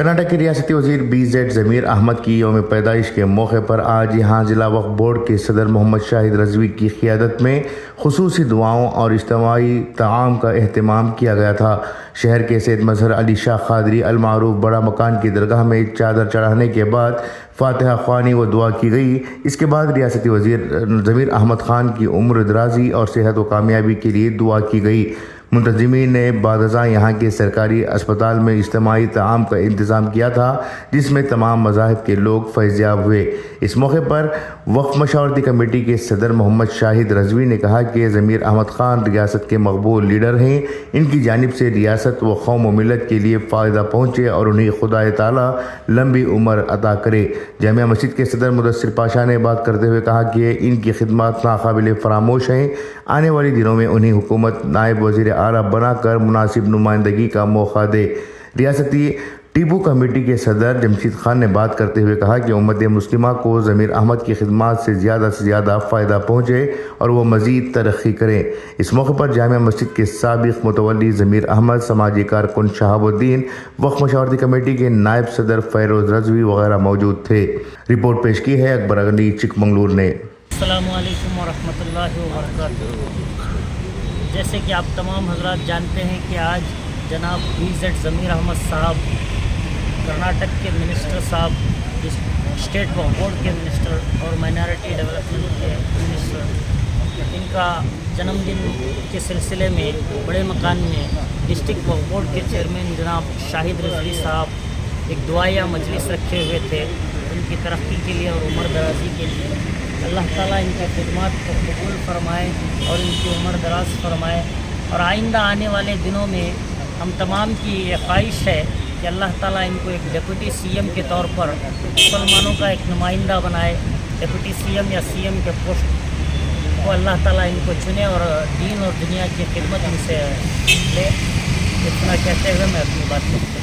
کرناٹک کے ریاستی وزیر BZ ضمیر احمد کی یوم پیدائش کے موقع پر آج یہاں ضلع وقف بورڈ کے صدر محمد شاہد رضوی کی قیادت میں خصوصی دعاؤں اور اجتماعی طعام کا اہتمام کیا گیا تھا۔ شہر کے سید مظہر علی شاہ قادری المعروف بڑا مکان کی درگاہ میں چادر چڑھانے کے بعد فاتحہ خوانی و دعا کی گئی۔ اس کے بعد ریاستی وزیر ضمیر احمد خان کی عمر درازی اور صحت و کامیابی کے لیے دعا کی گئی۔ منتظمین نے بعد ازاں یہاں کے سرکاری اسپتال میں اجتماعی طعام کا انتظام کیا تھا، جس میں تمام مذاہب کے لوگ فیض یاب ہوئے۔ اس موقع پر وقف مشاورتی کمیٹی کے صدر محمد شاہد رضوی نے کہا کہ ضمیر احمد خان ریاست کے مقبول لیڈر ہیں۔ ان کی جانب سے ریاست و قوم و ملت کے لیے فائدہ پہنچے اور انہیں خدا تعالیٰ لمبی عمر عطا کرے۔ جامعہ مسجد کے صدر مدثر پاشا نے بات کرتے ہوئے کہا کہ ان کی خدمات ناقابل فراموش ہیں۔ آنے والے دنوں میں انہیں حکومت نائب وزیر اعلیٰ بنا کر مناسب نمائندگی کا موقع دے۔ ریاستی ٹیبو کمیٹی کے صدر جمشید خان نے بات کرتے ہوئے کہا کہ امت مسلمہ کو ضمیر احمد کی خدمات سے زیادہ فائدہ پہنچے اور وہ مزید ترقی کریں۔ اس موقع پر جامعہ مسجد کے سابق متولی ضمیر احمد، سماجی کارکن شہاب الدین، وقف مشاورتی کمیٹی کے نائب صدر فیروز رضوی وغیرہ موجود تھے۔ رپورٹ پیش کی ہے اکبر اغنی، چک منگلور نے۔ السلام علیکم ورحمۃ اللہ وبرکاتہ۔ جیسے کہ آپ تمام حضرات جانتے ہیں کہ آج جناب BZ ضمیر احمد صاحب، کرناٹک کے منسٹر صاحب، اسٹیٹ وقف بورڈ کے منسٹر اور مائنارٹی ڈیولپمنٹ کے منسٹر، ان کا جنم دن کے سلسلے میں بڑے مکان میں ڈسٹرکٹ وقف بورڈ کے چیئرمین جناب شاہد رضوی صاحب ایک دعائیہ مجلس رکھے ہوئے تھے ان کی ترقی کے لیے اور عمر درازی کے لیے۔ اللہ تعالیٰ ان کی خدمات کو قبول فرمائے اور ان کی عمر دراز فرمائے، اور آئندہ آنے والے دنوں میں ہم تمام کی یہ خواہش ہے کہ اللہ تعالیٰ ان کو ایک ڈپٹی CM کے طور پر مسلمانوں کا ایک نمائندہ بنائے۔ ڈپٹی CM یا CM کے پوسٹ کو اللہ تعالیٰ ان کو چنے اور دین اور دنیا کی خدمت ان سے لے۔ اتنا کہتے ہوئے میں اپنی بات کرتا ہوں۔